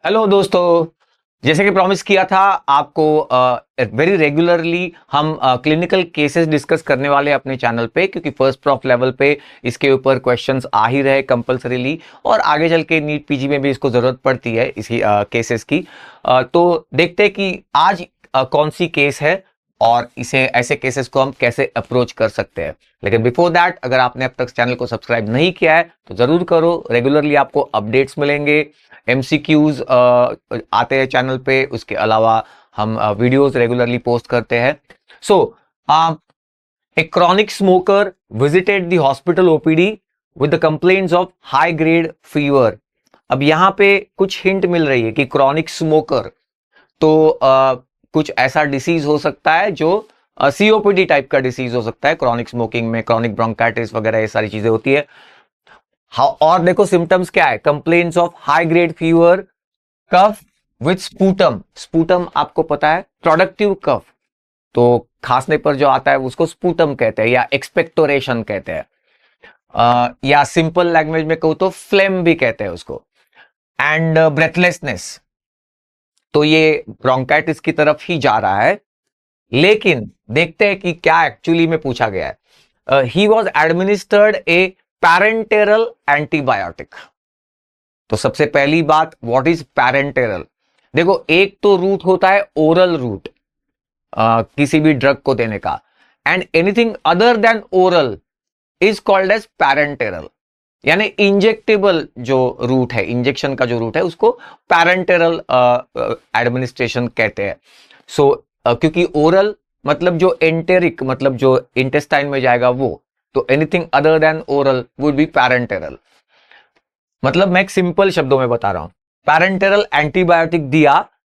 Hello दोस्तों। जैसे कि प्रॉमिस किया था आपको वेरी रेगुलरली हम क्लिनिकल केसेस डिस्कस करने वाले हैं अपने चैनल पे, क्योंकि फर्स्ट प्रॉफ लेवल पे इसके ऊपर क्वेश्चंस आ ही रहे कंपलसरीली, और आगे चल के नीट पीजी में भी इसको जरूरत पड़ती है इसी केसेस की। तो देखते हैं कि आज कौन सी केस है और इसे ऐसे केसेस को हम कैसे अप्रोच कर सकते हैं। लेकिन बिफोर दैट, अगर आपने अब तक चैनल को सब्सक्राइब नहीं किया है तो जरूर करो। रेगुलरली आपको अपडेट्स मिलेंगे, एमसीक्यूज आते हैं चैनल पे, उसके अलावा हम वीडियोस रेगुलरली पोस्ट करते हैं। सो ए chronic smoker visited the hospital OPD with the complaints of high grade fever। अब यहां पे कुछ हिंट मिल रही है कि chronic smoker तो कुछ ऐसा डिसीज हो सकता है जो सीओपीडी टाइप का डिसीज हो सकता है। क्रॉनिक स्मोकिंग में क्रॉनिक ब्रोंकाइटिस वगैरह ये सारी चीजें होती है। और देखो सिम्टम्स क्या है, complains of high grade fever, cough with sputum. Sputum आपको पता है, प्रोडक्टिव कफ, तो खांसने पर जो आता है उसको स्पूटम कहते हैं या एक्सपेक्टोरेशन कहते हैं, या सिंपल लैंग्वेज में कहूं तो फ्लेम भी कहते हैं उसको। एंड ब्रेथलेसनेस, तो ये ब्रोंकाइटिस की तरफ ही जा रहा है। लेकिन देखते हैं कि क्या एक्चुअली में पूछा गया है। He was administered A parenteral antibiotic. तो सबसे पहली बात, व्हाट इज पैरेंटेरल? देखो, एक तो रूट होता है ओरल रूट किसी भी ड्रग को देने का, and anything other than oral is called as parenteral. यानी इंजेक्टेबल जो रूट है, इंजेक्शन का जो रूट है, उसको पैरेंटेरल एडमिनिस्ट्रेशन कहते हैं। सो क्योंकि ओरल मतलब जो एंटेरिक, मतलब जो इंटेस्टाइन में जाएगा वो, तो anything other than oral would be parenteral. मतलब मैं एक सिंपल शब्दों में बता रहा हूं, पैरेंटेरल एंटीबायोटिक दिया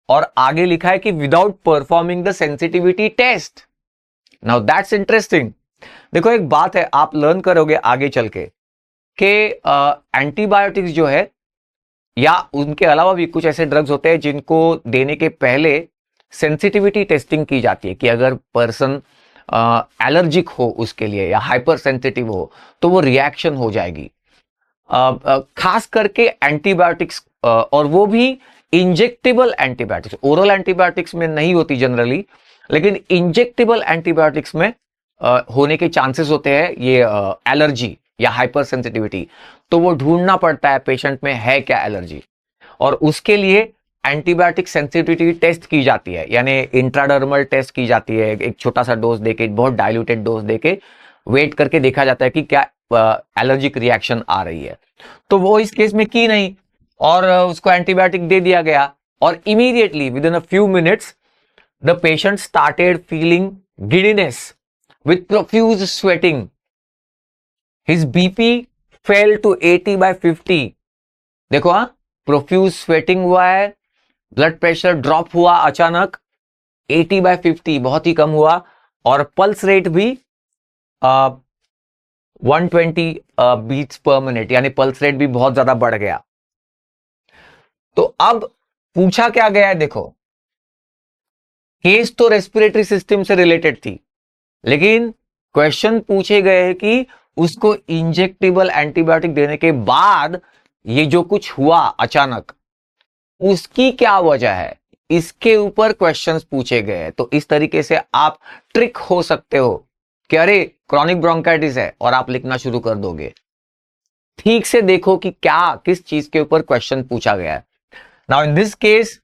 और आगे लिखा है कि without performing the sensitivity test. Now that's interesting. देखो, एक बात है, आप लर्न करोगे आगे चल के कि एंटीबायोटिक्स जो है या उनके अलावा भी कुछ ऐसे ड्रग्स होते हैं जिनको देने के पहले सेंसिटिविटी टेस्टिंग की जाती है कि अगर पर्सन एलर्जिक हो उसके लिए या हाइपर सेंसिटिव हो तो वो रिएक्शन हो जाएगी। खास करके एंटीबायोटिक्स, और वो भी इंजेक्टेबल एंटीबायोटिक्स। ओरल एंटीबायोटिक्स में नहीं होती जनरली, लेकिन इंजेक्टेबल एंटीबायोटिक्स में होने के चांसेस होते हैं ये एलर्जी या हाइपर सेंसिटिविटी। तो वो ढूंढना पड़ता है पेशेंट में है क्या एलर्जी, और उसके लिए एंटीबायोटिक सेंसिटिविटी टेस्ट की जाती है, यानी इंट्राडर्मल टेस्ट की जाती है। एक छोटा सा डोज देके, बहुत डाइल्यूटेड डोज देके वेट करके देखा जाता है कि क्या एलर्जिक रिएक्शन आ रही है। तो वो इस केस में की नहीं और उसको एंटीबायोटिक दे दिया गया, और immediately within a few minutes the patient started feeling giddiness with profuse sweating. His BP fell to 80/50। देखो, हाँ, प्रोफ्यूज स्वेटिंग हुआ है, ब्लड प्रेशर ड्रॉप हुआ अचानक 80/50, बहुत ही कम हुआ, और पल्स रेट भी 120 बीट्स पर मिनट, यानी पल्स रेट भी बहुत ज्यादा बढ़ गया। तो अब पूछा क्या गया है, देखो, केस तो रेस्पिरेटरी सिस्टम से रिलेटेड थी, लेकिन क्वेश्चन पूछे गए हैं कि उसको इंजेक्टेबल एंटीबायोटिक देने के बाद ये जो कुछ हुआ अचानक, उसकी क्या वजह है, इसके ऊपर क्वेश्चंस पूछे गए हैं। तो इस तरीके से आप ट्रिक हो सकते हो कि अरे क्रॉनिक ब्रोंकाइटिस है, और आप लिखना शुरू कर दोगे। ठीक से देखो कि क्या, किस चीज के ऊपर क्वेश्चन पूछा गया है। नाउ इन दिस केस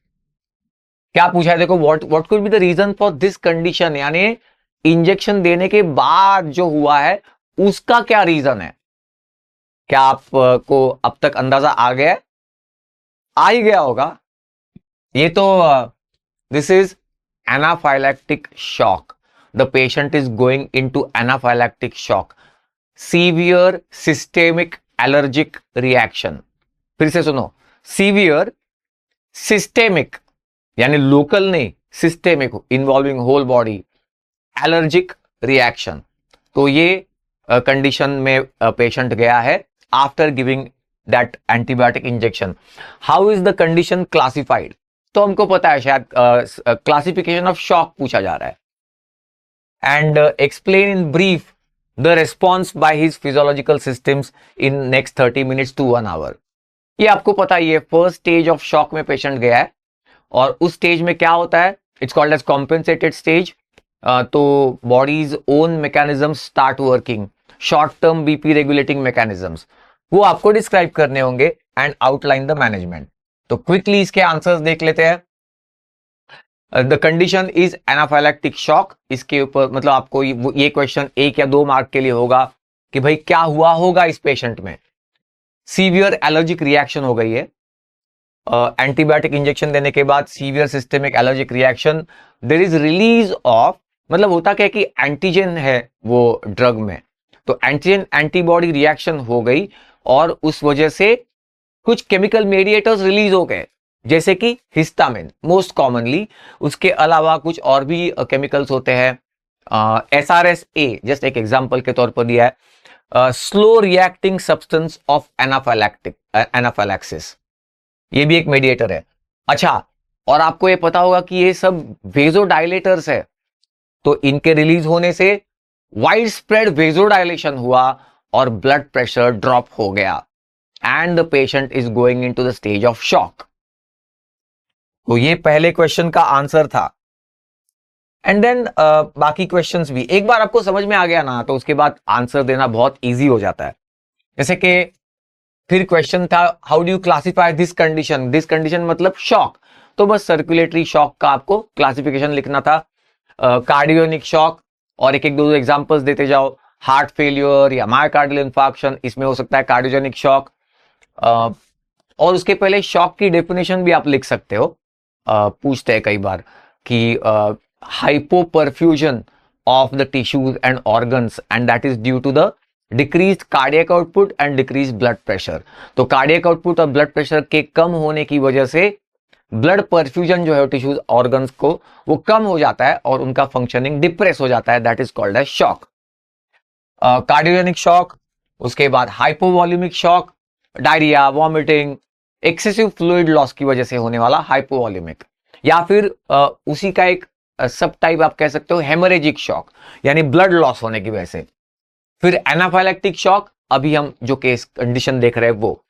क्या पूछा है, देखो, what could be the reason for this condition, यानी इंजेक्शन देने के बाद जो हुआ है उसका क्या रीजन है। क्या आपको अब तक अंदाजा आ गया है? आ ही गया होगा। ये तो this is anaphylactic shock. The patient is going into anaphylactic shock, severe systemic allergic reaction. फिर से सुनो, सीवियर सिस्टेमिक यानी लोकल नहीं, systemic, involving whole body, allergic reaction. तो ये कंडीशन में पेशेंट गया है after giving that antibiotic injection. How is the condition classified? तो हमको पता है, शायद क्लासिफिकेशन ऑफ शॉक पूछा जा रहा है। And explain in brief the response by his physiological systems in next 30 minutes to 1 hour। ये आपको पता ही है, फर्स्ट स्टेज ऑफ शॉक में पेशेंट गया है और उस स्टेज में क्या होता है, it's called as compensated stage. तो body's own mechanism start working, short term BP regulating mechanisms, वो आपको डिस्क्राइब करने होंगे एंड आउटलाइन द मैनेजमेंट। तो क्विकली इसके आंसर्स देख लेते हैं। The condition is anaphylactic shock. इसके ऊपर मतलब आपको ये क्वेश्चन 1 या 2 मार्क के लिए होगा कि भाई क्या हुआ होगा इस पेशेंट में। सीवियर एलर्जिक रिएक्शन हो गई है, एंटीबायोटिक इंजेक्शन देने के बाद severe systemic allergic reaction, there is release of, मतलब होता क्या है कि एंटीजन है वो ड्रग में, तो एंटीजन एंटीबॉडी रिएक्शन हो गई और उस वजह से कुछ केमिकल मेडिएटर्स रिलीज हो गए, जैसे कि हिस्टामिन मोस्ट कॉमनली। उसके अलावा कुछ और भी केमिकल्स होते हैं, SRSA जस्ट एक एग्जांपल के तौर पर दिया है, slow reacting substance of anaphylaxis, ये भी एक मेडिएटर है। अच्छा, और आपको ये पता होगा कि ये सब वेजोडाइलेटर्स है, तो इनके रिलीज होने से वाइड स्प्रेड वेजोडाइलेशन हुआ और ब्लड प्रेशर ड्रॉप हो गया and the patient is going into the stage of shock. तो ये पहले क्वेश्चन का आंसर था। एंड देन बाकी क्वेश्चंस भी एक बार आपको समझ में आ गया ना, तो उसके बाद आंसर देना बहुत इजी हो जाता है। जैसे कि फिर क्वेश्चन था how do you classify this condition, this condition मतलब शॉक, तो बस सर्कुलेटरी शॉक का आपको क्लासिफिकेशन लिखना था। कार्डियोनिक शॉक, और एक एक दो एग्जांपल्स देते जाओ, हार्ट फेलियर या मायोकार्डियल इंफार्क्शन, इसमें हो सकता है कार्डियोजेनिक शॉक। और उसके पहले शॉक की डेफिनेशन भी आप लिख सकते हो, पूछते हैं कई बार कि hypoperfusion of the tissues and organs and that is due to the decreased cardiac output and decreased blood pressure। तो cardiac output और blood pressure के कम होने की वजह से blood perfusion जो है टिश्यूज ऑर्गन्स को वो कम हो जाता है और उनका फंक्शनिंग डिप्रेस हो जाता है, that is called as shock। Cardiogenic shock, उसके बाद hypovolaemic shock, diarrhoea, vomiting, excessive fluid loss की वजह से होने वाला हाइपोवॉल्यूमिक, या फिर उसी का एक सब टाइप आप कह सकते हो हेमरेजिक शॉक, यानी ब्लड लॉस होने की वजह से। फिर एनाफाइलैक्टिक शॉक, अभी हम जो केस कंडीशन देख रहे हैं वो,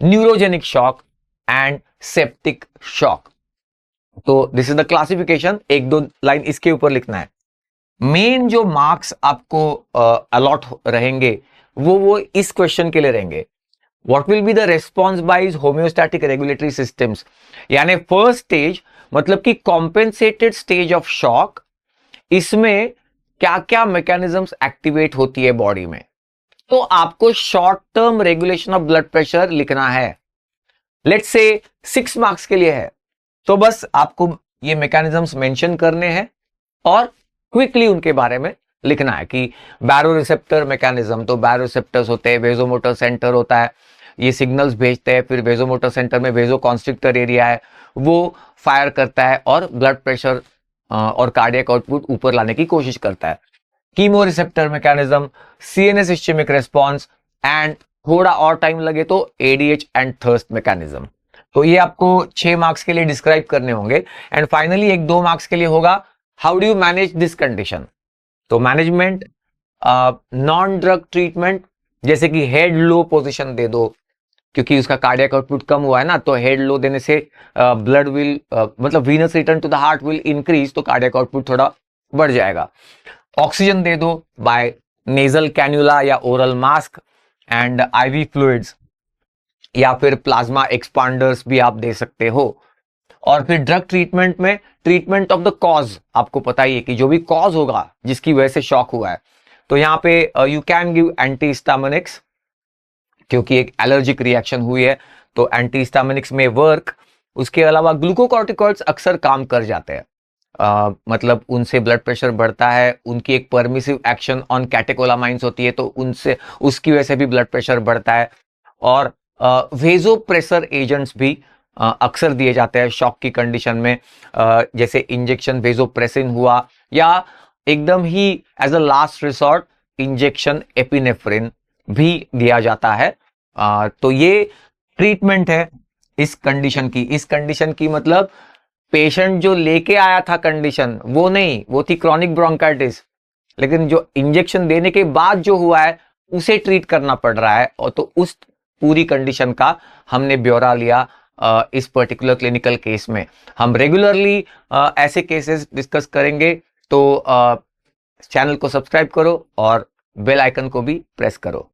neurogenic shock and septic shock. तो दिस इज द क्लासिफिकेशन, एक दो लाइन इसके ऊपर लिखना है। मेन जो मार्क्स आपको अलॉट रहेंगे वो इस क्वेश्चन के लिए रहेंगे, what will be the response bye homeostatic regulatory systems, यानी फर्स्ट स्टेज मतलब कि कॉम्पेंसेटेड स्टेज ऑफ शॉक, इसमें क्या क्या मैकेनिज्म्स एक्टिवेट होती है बॉडी में। तो आपको short term regulation of blood pressure लिखना है, लेट्स से 6 मार्क्स के लिए है, तो बस आपको ये मैकेनिज्म्स मेंशन करने हैं और क्विकली उनके बारे में लिखना है कि बैरोरिसेप्टर मैकेनिज्म, तो बैरोरिसेप्टर्स होते हैं, वेजोमोटर सेंटर होता है, ये सिग्नल्स भेजते हैं, फिर वेजोमोटर सेंटर में वेजो कॉन्स्ट्रिक्टर एरिया है, वो फायर करता है और ब्लड प्रेशर और कार्डियक आउटपुट ऊपर लाने की कोशिश करता है। Chemo receptor mechanism, CNS ischaemic response and थोड़ा और टाइम लगे तो एडीएच एंड थर्स्ट मैकेनिज्म। तो ये आपको 6 मार्क्स के लिए डिस्क्राइब करने होंगे। एंड फाइनली एक 2 मार्क्स के लिए होगा how do you manage this condition. तो मैनेजमेंट, नॉन ड्रग ट्रीटमेंट, जैसे कि हेड लो पोजीशन दे दो, क्योंकि उसका कार्डियक आउटपुट कम हुआ है ना, तो हेड लो देने से ब्लड विल मतलब venous return to the heart will increase, तो कार्डियक आउटपुट थोड़ा बढ़ जाएगा। ऑक्सीजन दे दो बाय नेजल कैन्युला या oral mask and IV fluids, या फिर प्लाज्मा एक्सपांडर्स भी आप दे सकते हो। और फिर ड्रग ट्रीटमेंट में ट्रीटमेंट ऑफ द कॉज, आपको पता ही है कि जो भी कॉज होगा जिसकी वजह से शॉक हुआ है, तो यहाँ पे यू कैन गिव एंटीहिस्टामिनिक्स, क्योंकि एक एलर्जिक रिएक्शन हुई है तो एंटीहिस्टामिनिक्स में वर्क। उसके अलावा ग्लूकोकॉर्टिकॉइड्स अक्सर काम कर जाते हैं, मतलब उनसे ब्लड प्रेशर बढ़ता है, उनकी एक परमिसिव एक्शन ऑन कैटेकोलामाइंस होती है, तो उनसे उसकी वजह से भी ब्लड प्रेशर बढ़ता है। और वेजोप्रेसर एजेंट्स भी अक्सर दिए जाते हैं शॉक की कंडीशन में, जैसे इंजेक्शन वेजोप्रेसिन हुआ, या एकदम ही as a last resort injection epinephrine भी दिया जाता है। तो ये ट्रीटमेंट है इस कंडीशन की। इस कंडीशन की मतलब पेशेंट जो लेके आया था कंडीशन वो नहीं, वो थी क्रॉनिक ब्रोंकाइटिस, लेकिन जो इंजेक्शन देने के बाद जो हुआ है उसे ट्रीट करना पड़ रहा है, और तो उस पूरी कंडीशन का हमने ब्यौरा लिया इस पर्टिकुलर क्लिनिकल केस में। हम रेगुलरली ऐसे केसेस डिस्कस करेंगे, तो चैनल को सब्सक्राइब करो और बेल आइकन को भी प्रेस करो।